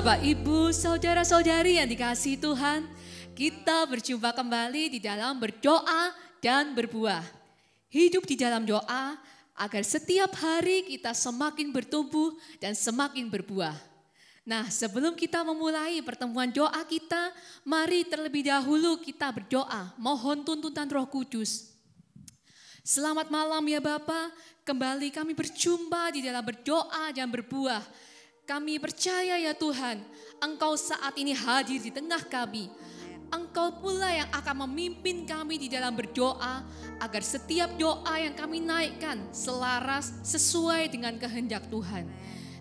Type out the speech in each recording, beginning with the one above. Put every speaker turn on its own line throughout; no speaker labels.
Bapak, Ibu, saudara-saudari yang dikasihi Tuhan, kita berjumpa kembali di dalam berdoa dan berbuah. Hidup di dalam doa agar setiap hari kita semakin bertumbuh dan semakin berbuah. Nah, sebelum kita memulai pertemuan doa kita, mari terlebih dahulu kita berdoa, mohon tuntunan Roh Kudus. Selamat malam ya Bapak, kembali kami berjumpa di dalam berdoa dan berbuah. Kami percaya ya Tuhan, Engkau saat ini hadir di tengah kami. Engkau pula yang akan memimpin kami di dalam berdoa, agar setiap doa yang kami naikkan selaras sesuai dengan kehendak Tuhan.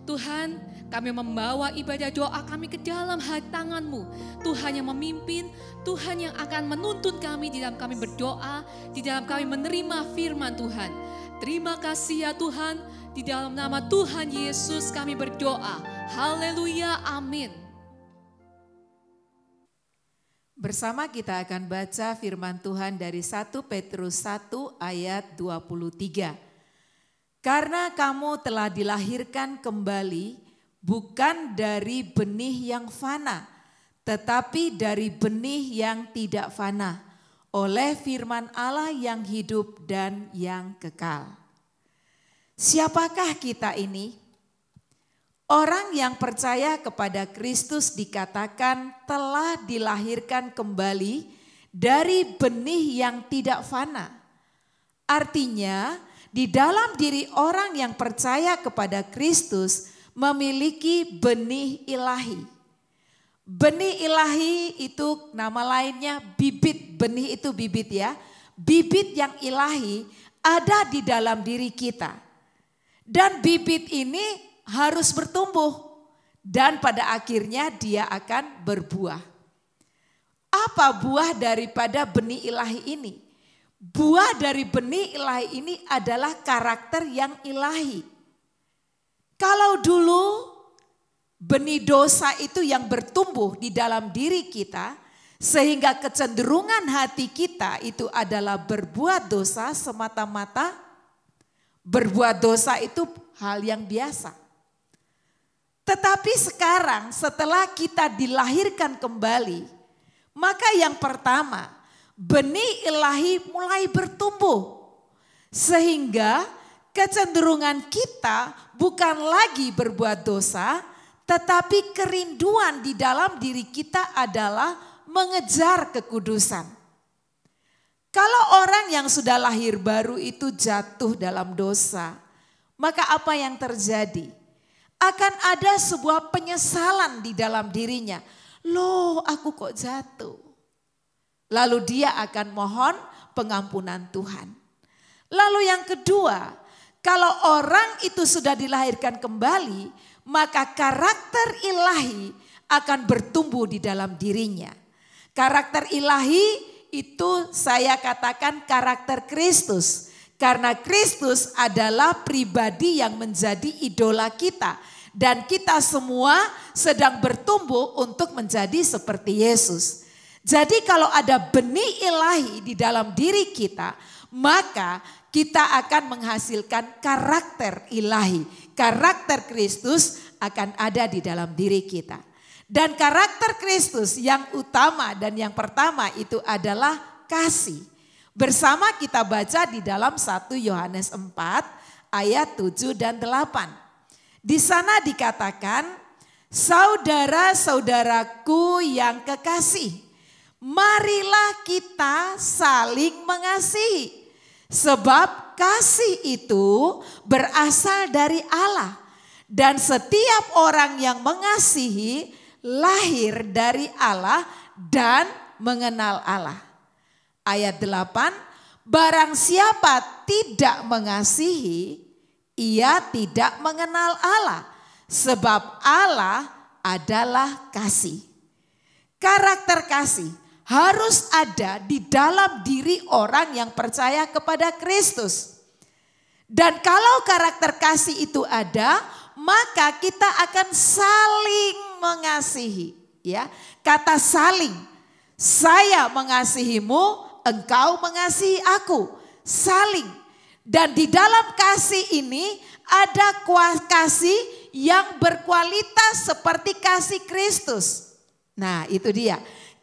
Tuhan, kami membawa ibadah doa kami ke dalam tangan-Mu. Tuhan yang memimpin, Tuhan yang akan menuntun kami di dalam kami berdoa, di dalam kami menerima firman Tuhan. Terima kasih ya Tuhan, di dalam nama Tuhan Yesus kami berdoa. Haleluya, amin.
Bersama kita akan baca firman Tuhan dari 1 Petrus 1 ayat 23. Karena kamu telah dilahirkan kembali bukan dari benih yang fana, tetapi dari benih yang tidak fana, oleh firman Allah yang hidup dan yang kekal. Siapakah kita ini? Orang yang percaya kepada Kristus dikatakan telah dilahirkan kembali dari benih yang tidak fana. Artinya, di dalam diri orang yang percaya kepada Kristus memiliki benih ilahi. Benih ilahi itu nama lainnya bibit, benih itu bibit ya. Bibit yang ilahi ada di dalam diri kita. Dan bibit ini harus bertumbuh dan pada akhirnya dia akan berbuah. Apa buah daripada benih ilahi ini? Buah dari benih ilahi ini adalah karakter yang ilahi. Kalau dulu benih dosa itu yang bertumbuh di dalam diri kita, sehingga kecenderungan hati kita itu adalah berbuat dosa semata-mata. Berbuat dosa itu hal yang biasa. Tetapi sekarang setelah kita dilahirkan kembali, maka yang pertama benih ilahi mulai bertumbuh. Sehingga kecenderungan kita bukan lagi berbuat dosa, tetapi kerinduan di dalam diri kita adalah mengejar kekudusan. Kalau orang yang sudah lahir baru itu jatuh dalam dosa, maka apa yang terjadi? Akan ada sebuah penyesalan di dalam dirinya. Loh, aku kok jatuh. Lalu dia akan mohon pengampunan Tuhan. Lalu yang kedua, kalau orang itu sudah dilahirkan kembali, maka karakter ilahi akan bertumbuh di dalam dirinya. Karakter ilahi itu saya katakan karakter Kristus. Karena Kristus adalah pribadi yang menjadi idola kita. Dan kita semua sedang bertumbuh untuk menjadi seperti Yesus. Jadi kalau ada benih ilahi di dalam diri kita, maka kita akan menghasilkan karakter ilahi. Karakter Kristus akan ada di dalam diri kita. Dan karakter Kristus yang utama dan yang pertama itu adalah kasih. Bersama kita baca di dalam 1 Yohanes 4 ayat 7 dan 8. Di sana dikatakan, saudara-saudaraku yang kekasih, marilah kita saling mengasihi. Sebab kasih itu berasal dari Allah. Dan setiap orang yang mengasihi lahir dari Allah dan mengenal Allah. Ayat 8, barang siapa tidak mengasihi, ia tidak mengenal Allah, sebab Allah adalah kasih. Karakter kasih harus ada di dalam diri orang yang percaya kepada Kristus. Dan kalau karakter kasih itu ada, maka kita akan saling mengasihi. Ya, kata saling, saya mengasihimu, engkau mengasihi aku, saling. Dan di dalam kasih ini ada kasih yang berkualitas seperti kasih Kristus. Nah, itu dia.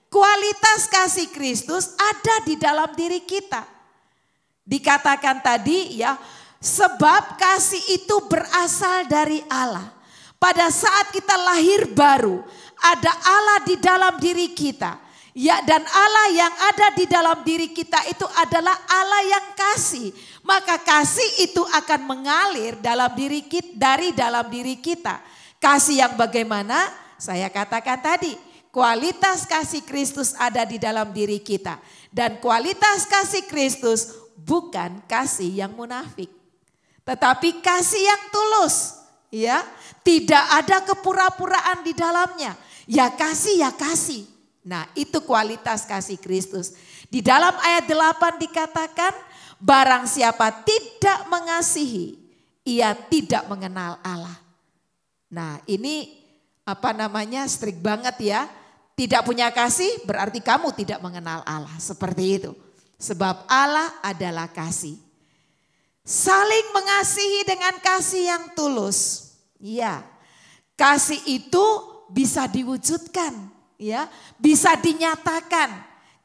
Kualitas kasih Kristus ada di dalam diri kita. Dikatakan tadi ya, sebab kasih itu berasal dari Allah. Pada saat kita lahir baru, ada Allah di dalam diri kita. Ya, dan Allah yang ada di dalam diri kita itu adalah Allah yang kasih. Maka kasih itu akan mengalir dalam diri kita, dari dalam diri kita. Kasih yang bagaimana? Saya katakan tadi, kualitas kasih Kristus ada di dalam diri kita. Dan kualitas kasih Kristus bukan kasih yang munafik, tetapi kasih yang tulus. Ya, tidak ada kepura-puraan di dalamnya. Ya kasih, ya kasih. Nah, itu kualitas kasih Kristus. Di dalam ayat 8 dikatakan, barang siapa tidak mengasihi, ia tidak mengenal Allah. Nah, ini strict banget ya. Tidak punya kasih berarti kamu tidak mengenal Allah. Seperti itu. Sebab Allah adalah kasih. Saling mengasihi dengan kasih yang tulus. Ya, kasih itu bisa diwujudkan. Ya, bisa dinyatakan.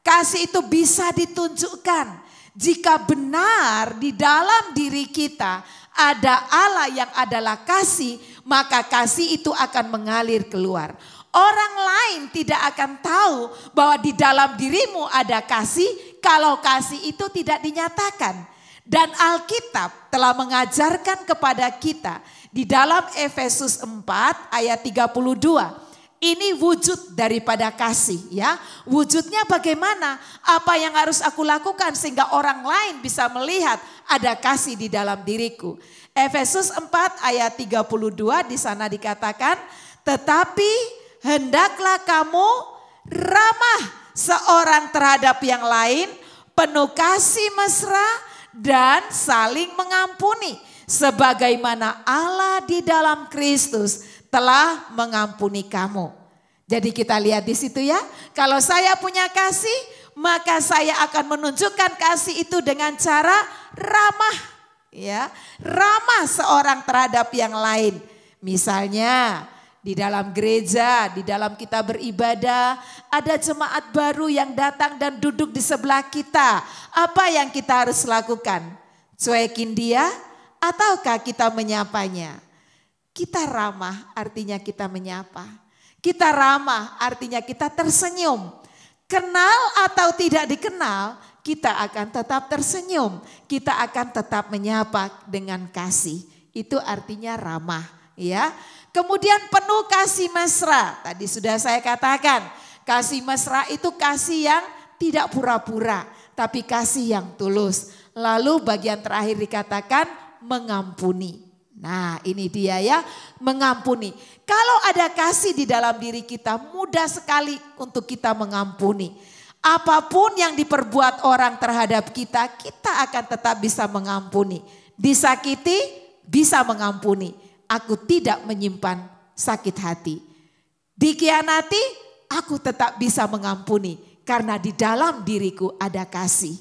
Kasih itu bisa ditunjukkan. Jika benar di dalam diri kita ada Allah yang adalah kasih, maka kasih itu akan mengalir keluar. Orang lain tidak akan tahu bahwa di dalam dirimu ada kasih kalau kasih itu tidak dinyatakan. Dan Alkitab telah mengajarkan kepada kita di dalam Efesus 4 ayat 32. Ini wujud daripada kasih ya. Wujudnya bagaimana? Apa yang harus aku lakukan sehingga orang lain bisa melihat ada kasih di dalam diriku. Efesus 4 ayat 32 di sana dikatakan, tetapi hendaklah kamu ramah seorang terhadap yang lain, penuh kasih mesra dan saling mengampuni. Sebagaimana Allah di dalam Kristus telah mengampuni kamu. Jadi kita lihat di situ ya. Kalau saya punya kasih, maka saya akan menunjukkan kasih itu dengan cara ramah. Ya, ramah seorang terhadap yang lain. Misalnya di dalam gereja, di dalam kita beribadah, ada jemaat baru yang datang dan duduk di sebelah kita. Apa yang kita harus lakukan? Cuekin dia ataukah kita menyapanya? Kita ramah artinya kita menyapa. Kita ramah artinya kita tersenyum. Kenal atau tidak dikenal, kita akan tetap tersenyum. Kita akan tetap menyapa dengan kasih. Itu artinya ramah, ya. Kemudian penuh kasih mesra. Tadi sudah saya katakan, kasih mesra itu kasih yang tidak pura-pura, tapi kasih yang tulus. Lalu bagian terakhir dikatakan mengampuni. Nah, ini dia ya, mengampuni. Kalau ada kasih di dalam diri kita, mudah sekali untuk kita mengampuni. Apapun yang diperbuat orang terhadap kita, kita akan tetap bisa mengampuni. Disakiti, bisa mengampuni. Aku tidak menyimpan sakit hati. Dikhianati, aku tetap bisa mengampuni. Karena di dalam diriku ada kasih.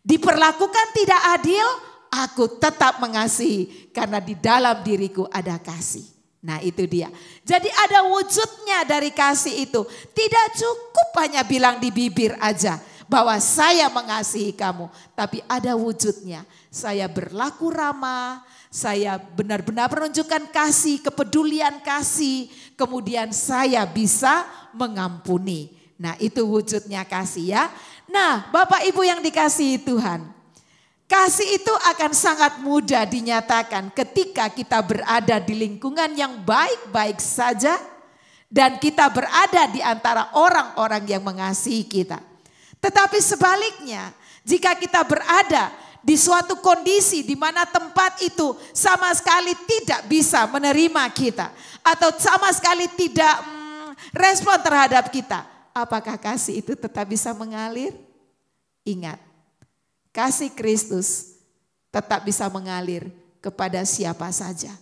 Diperlakukan tidak adil, aku tetap mengasihi karena di dalam diriku ada kasih. Nah itu dia. Jadi ada wujudnya dari kasih itu. Tidak cukup hanya bilang di bibir aja bahwa saya mengasihi kamu. Tapi ada wujudnya. Saya berlaku ramah. Saya benar-benar menunjukkan kasih, kepedulian kasih. Kemudian saya bisa mengampuni. Nah itu wujudnya kasih ya. Nah Bapak Ibu yang dikasihi Tuhan. Kasih itu akan sangat mudah dinyatakan ketika kita berada di lingkungan yang baik-baik saja dan kita berada di antara orang-orang yang mengasihi kita. Tetapi sebaliknya, jika kita berada di suatu kondisi di mana tempat itu sama sekali tidak bisa menerima kita atau sama sekali tidak respon terhadap kita, apakah kasih itu tetap bisa mengalir? Ingat. Kasih Kristus tetap bisa mengalir kepada siapa saja.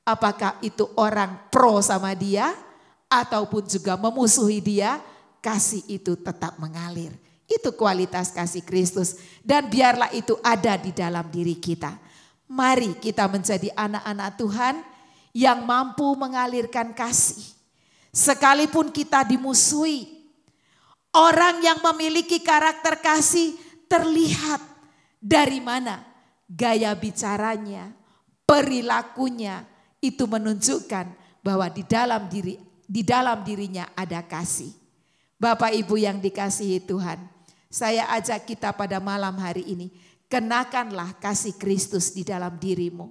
Apakah itu orang pro sama dia ataupun juga memusuhi dia, kasih itu tetap mengalir. Itu kualitas kasih Kristus dan biarlah itu ada di dalam diri kita. Mari kita menjadi anak-anak Tuhan yang mampu mengalirkan kasih. Sekalipun kita dimusuhi, orang yang memiliki karakter kasih terlihat dari mana? Gaya bicaranya, perilakunya itu menunjukkan bahwa di dalam dirinya ada kasih. Bapak Ibu yang dikasihi Tuhan, saya ajak kita pada malam hari ini, kenakanlah kasih Kristus di dalam dirimu.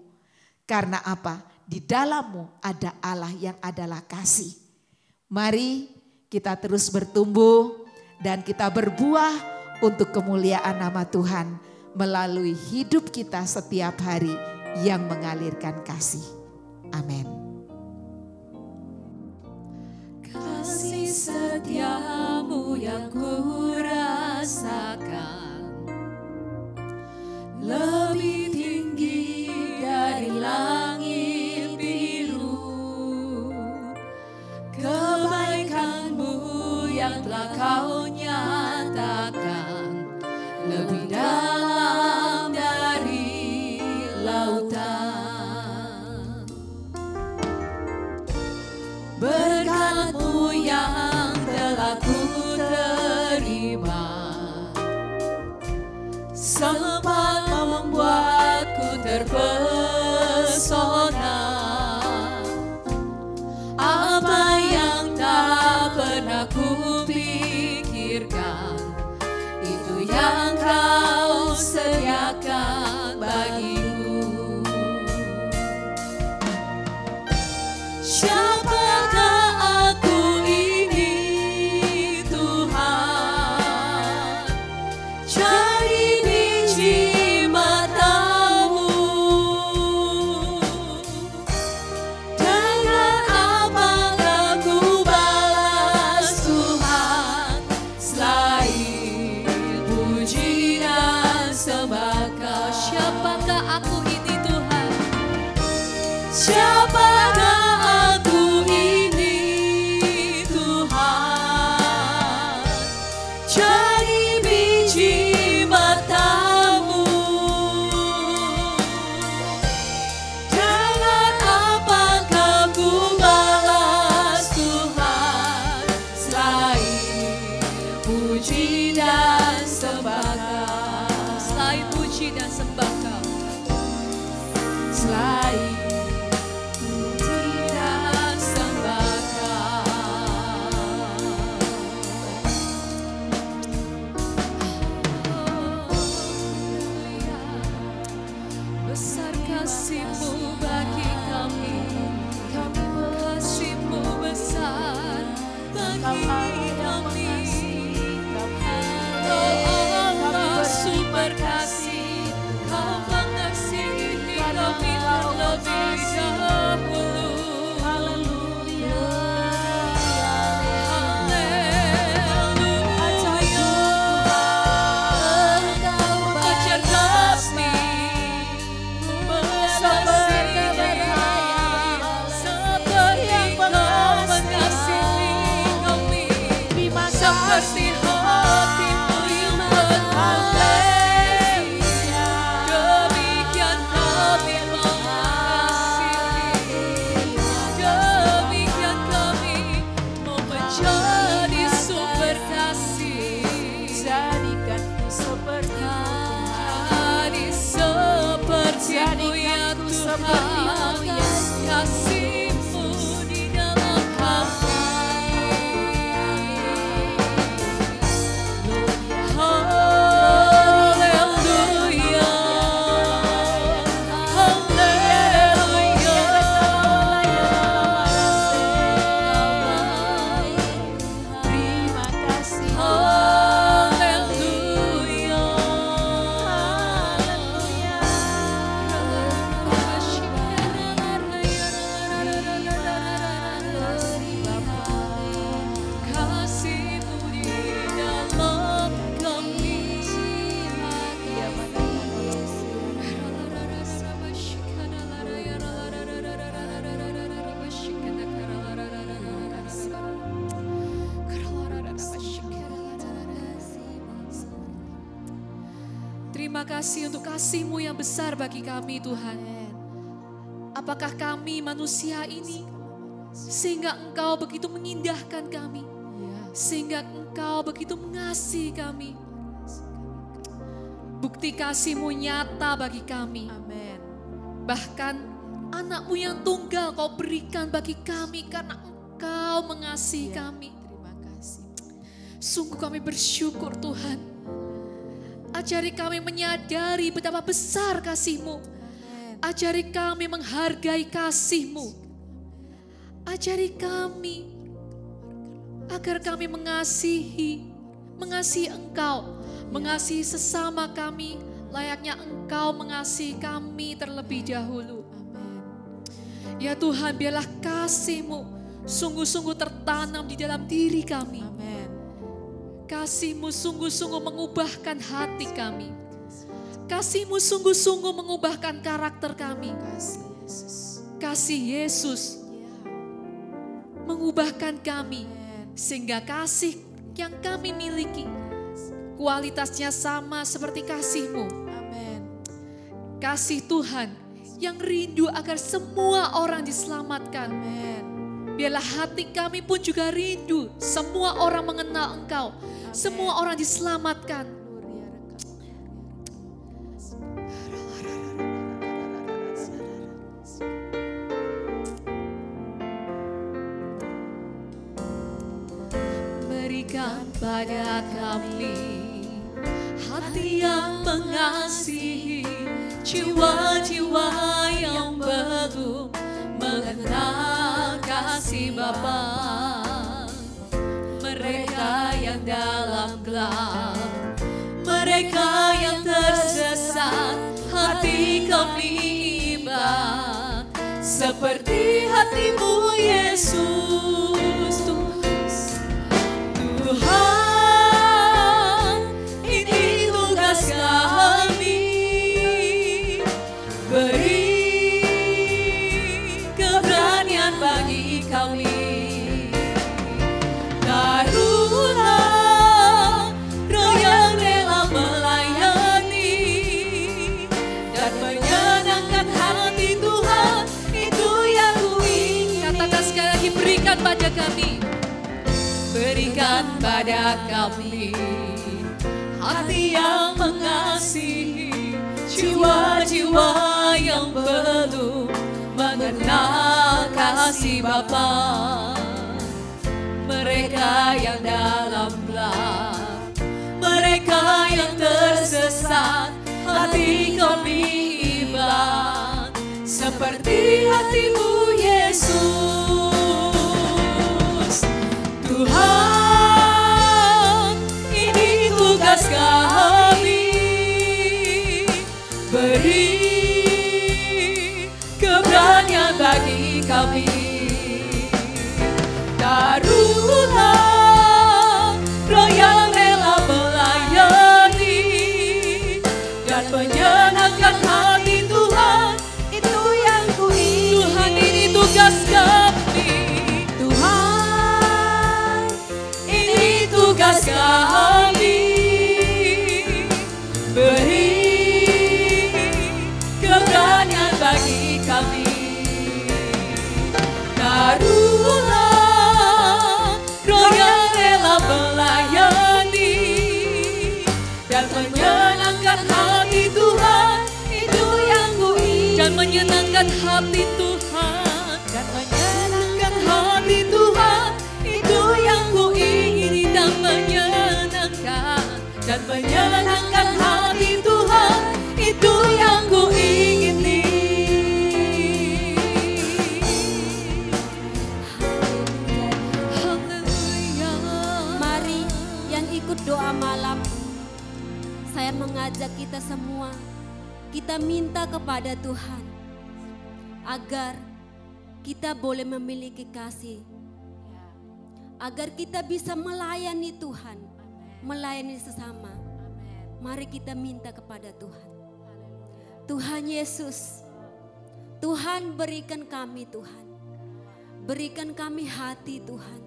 Karena apa? Di dalammu ada Allah yang adalah kasih. Mari kita terus bertumbuh dan kita berbuah untuk kemuliaan nama Tuhan melalui hidup kita setiap hari yang mengalirkan kasih. Amin.
Kasih setiamu yang kurasakan lebih tinggi dari langit biru. Kebaikanmu yang telah kau nyatakan lebih dalam dari lautan. Berkat-Mu yang telah ku terima sempat membuatku terpesona. Apa yang tak pernah ku pikirkan, itu yang kau sediakan bagiku. Siapakah aku ini Tuhan, cari biji mata-Mu. Dengan apakah ku balas Tuhan, selain puji dan sembah Kau. Siapakah aku ini Tuhan? Siapakah aku ini Tuhan, cari biji mata-Mu. Dengan apakah ku balas Tuhan, selain puji dan sembah Kau. Selain puji dan sembah Kau. Selain puji dan sembah Kau. Besar kasih-Mu bagi kami, kasih-Mu besar bagi kami. Oh Allah super kasih, Kau mengasihi kami terlebih dahulu. Haleluya, haleluya. Engkau mengejar kami, seperti Kau mengasihi kami, seperti hati-Mu yang berhati. Demikian kami mengasihi, demikian kami mau menjadi sumber kasih. Jadikanku seperti-Mu ya Tuhan, kasih-Mu di dalam hati. Haleluya, haleluya.
Terima kasih.
Haleluya. Kasih-Mu di dalam kami. Terima kasih untuk kasih-Mu yang besar bagi kami Tuhan. apakah kami manusia ini, sehingga Engkau begitu mengindahkan kami, sehingga Engkau begitu mengasihi kami. Bukti kasih-Mu nyata bagi kami.
Amin.
Bahkan anak-Mu yang tunggal Kau berikan bagi kami karena Engkau mengasihi kami.
Terima kasih.
Sungguh kami bersyukur Tuhan. Ajari kami menyadari betapa besar kasih-Mu. Ajari kami menghargai kasih-Mu. Ajari kami agar kami mengasihi Engkau, mengasihi sesama kami, layaknya Engkau mengasihi kami terlebih dahulu. Ya Tuhan, biarlah kasih-Mu sungguh-sungguh tertanam di dalam diri kami. Kasih-Mu sungguh-sungguh mengubahkan hati kami. Kasih-Mu sungguh-sungguh mengubahkan karakter kami. Kasih Yesus mengubahkan kami, sehingga kasih yang kami miliki kualitasnya sama seperti kasih-Mu. Kasih Tuhan yang rindu agar semua orang diselamatkan. Biarlah hati kami pun juga rindu semua orang mengenal Engkau, semua orang diselamatkan. Berikan pada kami hati yang mengasihi jiwa-jiwa yang belum mengenal kasih Bapa. Mereka yang dalam gelap, mereka yang tersesat, hati kami iba seperti hati-Mu Yesus. Tuhan, ini tugas kami, beri keberanian bagi kami. Taruhlah roh yang rela melayani dan menyenangkan hati Tuhan, itu yang ku ingin. Katakan sekali lagi, berikan pada kami. Berikan pada kami hati yang mengasihi jiwa-jiwa yang belum mengenal kasih Bapa. Mereka yang dalam gelap, mereka yang tersesat, hati kami iba seperti hati-Mu Yesus. Tuhan, ini tugas kami, beri keberanian bagi kami. Taruhlah roh yang rela melayani dan menyenangkan hati Tuhan, itu yang ku ingin. Tuhan, ini tugas kami. Tuhan, ini tugas kami, beri keberanian bagi kami. Taruhlah roh yang rela melayani dan menyenangkan hati Tuhan, itu yang ku ingin. Dan menyenangkan hati Tuhan, dan menyenangkan hati Tuhan, itu yang ku ingin. Dan menyenangkan hati Tuhan, itu yang ku ingini. Haleluya.
Mari yang ikut doa malam, saya mengajak kita semua, kita minta kepada Tuhan agar kita boleh memiliki kasih, agar kita bisa melayani Tuhan, melayani sesama. Mari kita minta kepada Tuhan. Tuhan Yesus, Tuhan berikan kami Tuhan, berikan kami hati Tuhan,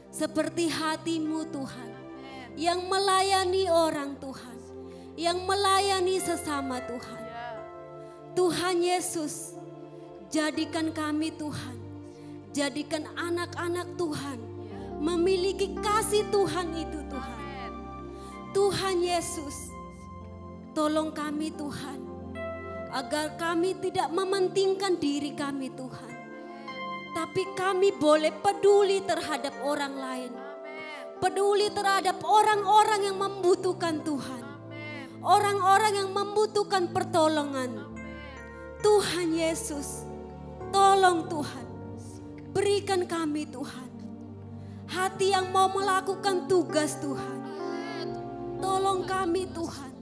seperti hati-Mu Tuhan, yang melayani orang Tuhan, yang melayani sesama Tuhan. Tuhan Yesus, Jadikan kami Tuhan, jadikan anak-anak Tuhan memiliki kasih Tuhan itu Tuhan. Tuhan Yesus, tolong kami Tuhan, agar kami tidak mementingkan diri kami Tuhan. Tapi kami boleh peduli terhadap orang lain. Peduli terhadap orang-orang yang membutuhkan Tuhan. Orang-orang yang membutuhkan pertolongan. Tuhan Yesus, tolong Tuhan, berikan kami Tuhan hati yang mau melakukan tugas Tuhan. Tolong kami Tuhan,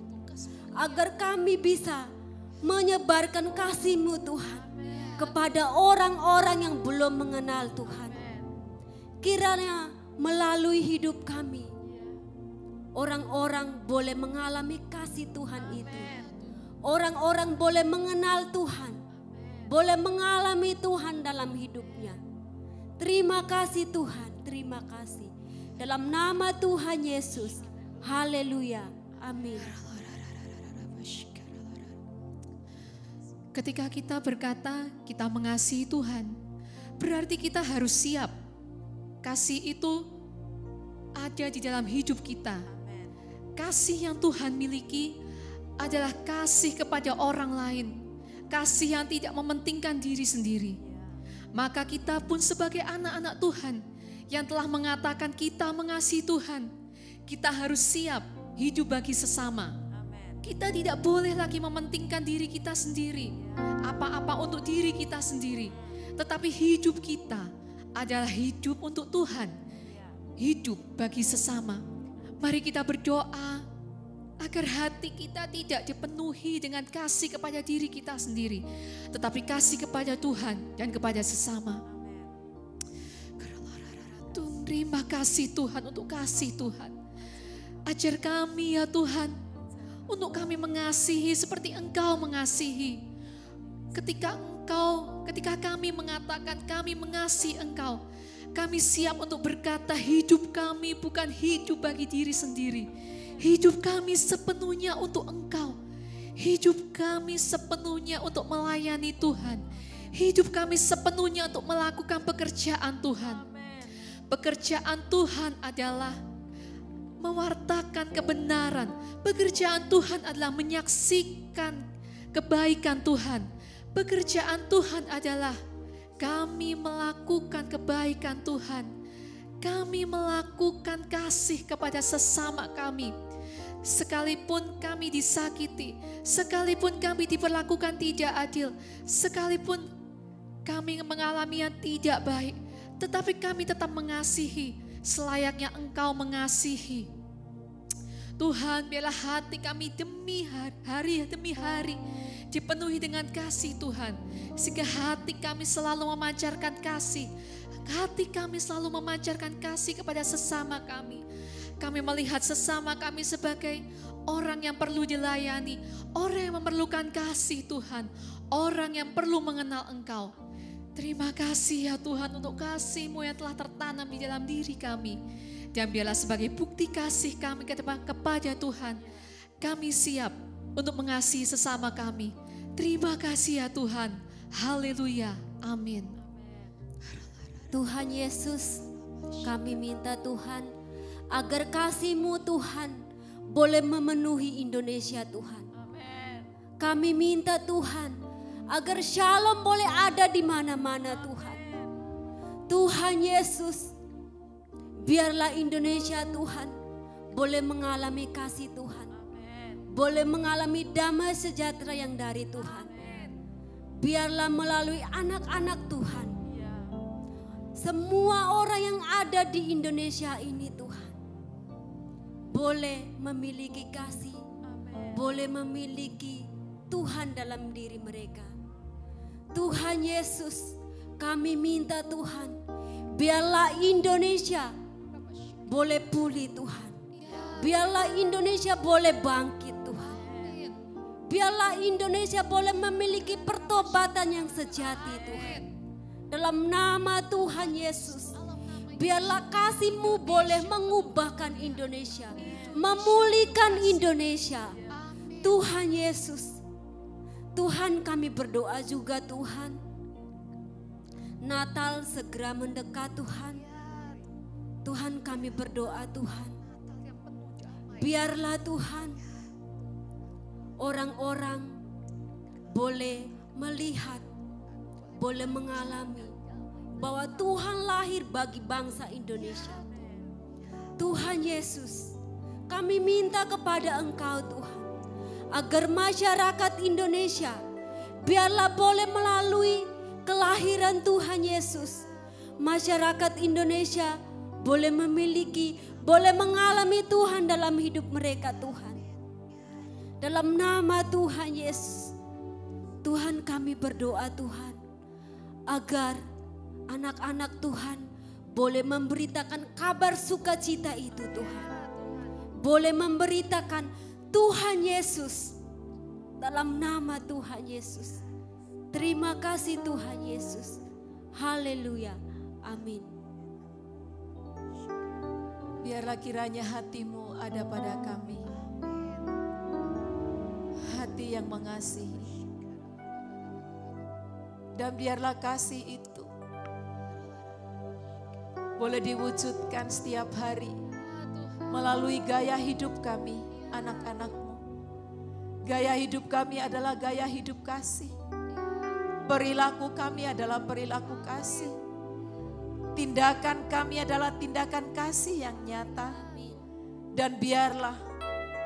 agar kami bisa menyebarkan kasih-Mu Tuhan kepada orang-orang yang belum mengenal Tuhan. Kiranya melalui hidup kami, orang-orang boleh mengalami kasih Tuhan itu. Orang-orang boleh mengenal Tuhan, boleh mengalami Tuhan dalam hidupnya. Terima kasih Tuhan, terima kasih. Dalam nama Tuhan Yesus, haleluya, amin.
Ketika kita berkata kita mengasihi Tuhan, berarti kita harus siap. Kasih itu ada di dalam hidup kita. Kasih yang Tuhan miliki adalah kasih kepada orang lain. Kasih yang tidak mementingkan diri sendiri. Maka kita pun sebagai anak-anak Tuhan yang telah mengatakan kita mengasihi Tuhan, kita harus siap hidup bagi sesama. Kita tidak boleh lagi mementingkan diri kita sendiri, apa-apa untuk diri kita sendiri. Tetapi hidup kita adalah hidup untuk Tuhan, hidup bagi sesama. Mari kita berdoa agar hati kita tidak dipenuhi dengan kasih kepada diri kita sendiri, tetapi kasih kepada Tuhan dan kepada sesama. Terima kasih Tuhan untuk kasih Tuhan. Ajar kami ya Tuhan, untuk kami mengasihi seperti Engkau mengasihi. Ketika kami mengatakan kami mengasihi Engkau, kami siap untuk berkata hidup kami bukan hidup bagi diri sendiri. Hidup kami sepenuhnya untuk Engkau. Hidup kami sepenuhnya untuk melayani Tuhan. Hidup kami sepenuhnya untuk melakukan pekerjaan Tuhan. Pekerjaan Tuhan adalah mewartakan kebenaran. Pekerjaan Tuhan adalah menyaksikan kebaikan Tuhan. Pekerjaan Tuhan adalah kami melakukan kebaikan Tuhan. Kami melakukan kasih kepada sesama kami. Sekalipun kami disakiti, sekalipun kami diperlakukan tidak adil, sekalipun kami mengalami yang tidak baik, tetapi kami tetap mengasihi selayaknya Engkau mengasihi. Tuhan, biarlah hati kami hari demi hari dipenuhi dengan kasih Tuhan. Sehingga hati kami selalu memancarkan kasih. Hati kami selalu memancarkan kasih kepada sesama kami. Kami melihat sesama kami sebagai orang yang perlu dilayani. Orang yang memerlukan kasih Tuhan. Orang yang perlu mengenal Engkau. Terima kasih ya Tuhan untuk kasih-Mu yang telah tertanam di dalam diri kami. Dan biarlah sebagai bukti kasih kami kepada Tuhan, kami siap untuk mengasihi sesama kami. Terima kasih ya Tuhan. Haleluya. Amin.
Tuhan Yesus, kami minta Tuhan, agar kasih-Mu Tuhan boleh memenuhi Indonesia Tuhan. Kami minta Tuhan, agar shalom boleh ada di mana-mana Tuhan. Tuhan Yesus, biarlah Indonesia Tuhan boleh mengalami kasih Tuhan. Boleh mengalami damai sejahtera yang dari Tuhan. Biarlah melalui anak-anak Tuhan, semua orang yang ada di Indonesia ini Tuhan boleh memiliki kasih, boleh memiliki Tuhan dalam diri mereka. Tuhan Yesus, kami minta Tuhan, biarlah Indonesia boleh pulih Tuhan. Biarlah Indonesia boleh bangkit Tuhan. Biarlah Indonesia boleh memiliki pertobatan yang sejati Tuhan. Dalam nama Tuhan Yesus, biarlah kasih-Mu boleh mengubahkan Indonesia, memulihkan Indonesia. Tuhan Yesus, Tuhan kami berdoa juga Tuhan, Natal segera mendekat Tuhan. Tuhan kami berdoa Tuhan. Biarlah Tuhan orang-orang boleh melihat, boleh mengalami bahwa Tuhan lahir bagi bangsa Indonesia. Tuhan Yesus, kami minta kepada Engkau Tuhan, agar masyarakat Indonesia biarlah boleh melalui kelahiran Tuhan Yesus. Masyarakat Indonesia boleh memiliki, boleh mengalami Tuhan dalam hidup mereka Tuhan. Dalam nama Tuhan Yesus, Tuhan kami berdoa Tuhan, agar anak-anak Tuhan boleh memberitakan kabar sukacita itu Tuhan. Boleh memberitakan Tuhan Yesus dalam nama Tuhan Yesus. Terima kasih Tuhan Yesus. Haleluya. Amin.
Biarlah kiranya hatimu ada pada kami. Hati yang mengasihi. Dan biarlah kasih itu boleh diwujudkan setiap hari melalui gaya hidup kami, anak-anak-Mu. Gaya hidup kami adalah gaya hidup kasih. Perilaku kami adalah perilaku kasih. Tindakan kami adalah tindakan kasih yang nyata. Dan biarlah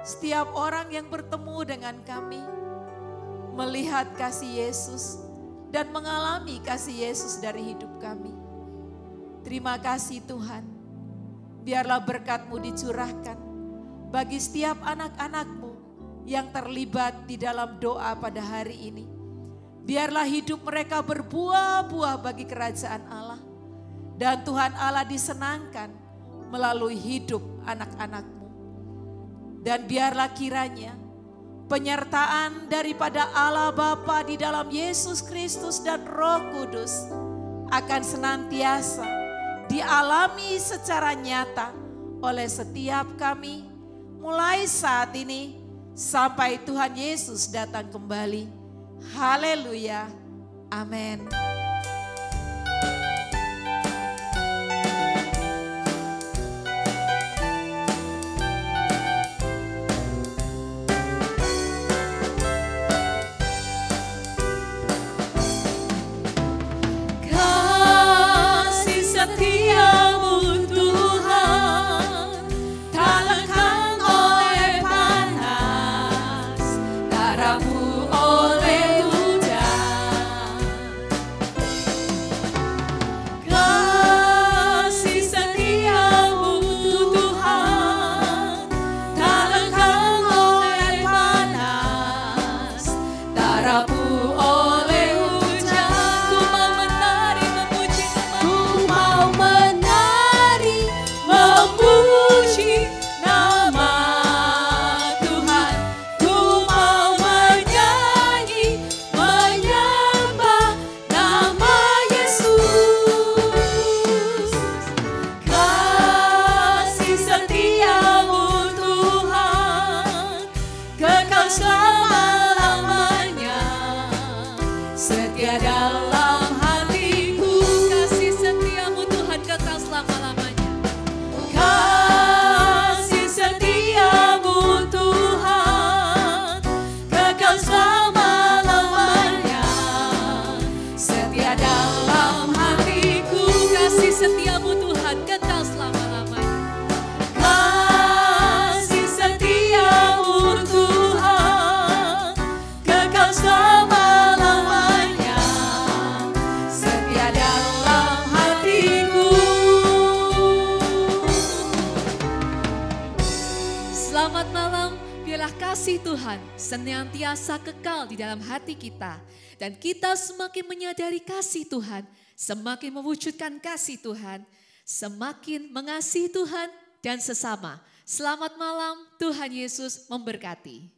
setiap orang yang bertemu dengan kami melihat kasih Yesus dan mengalami kasih Yesus dari hidup kami. Terima kasih Tuhan. Biarlah berkat-Mu dicurahkan bagi setiap anak-anak-Mu yang terlibat di dalam doa pada hari ini. Biarlah hidup mereka berbuah-buah bagi kerajaan Allah. Dan Tuhan Allah disenangkan melalui hidup anak-anak-Mu. Dan biarlah kiranya penyertaan daripada Allah Bapa di dalam Yesus Kristus dan Roh Kudus akan senantiasa dialami secara nyata oleh setiap kami mulai saat ini sampai Tuhan Yesus datang kembali. Haleluya. Amin.
Kasih setiamu Tuhan, tak lekang oleh panas, tak rapuh oleh hujan. Kasih setiamu Tuhan, tak lekang oleh panas, tak rapuh oleh hujan. Ku mau menari memuji nama Tuhan. Ku mau menyanyi, menyembah nama Yesus. Kasih setiamu Tuhan, kekal selama-lamanya, setia dalam hatiku. Kasih setiamu Tuhan kekal selama-lamanya. Kasih setiamu Tuhan, kekal selama-lamanya, setia dalam hatiku. Kasih setiamu Tuhan kekal selama-lamanya. Kasih setiamu Tuhan, kekal selama-lamanya, setia dalam hatiku. Selamat malam, biarlah kasih Tuhan senantiasa kekal di dalam hati kita. Dan kita semakin menyadari kasih Tuhan, semakin mewujudkan kasih Tuhan, semakin mengasihi Tuhan dan sesama. Selamat malam, Tuhan Yesus memberkati.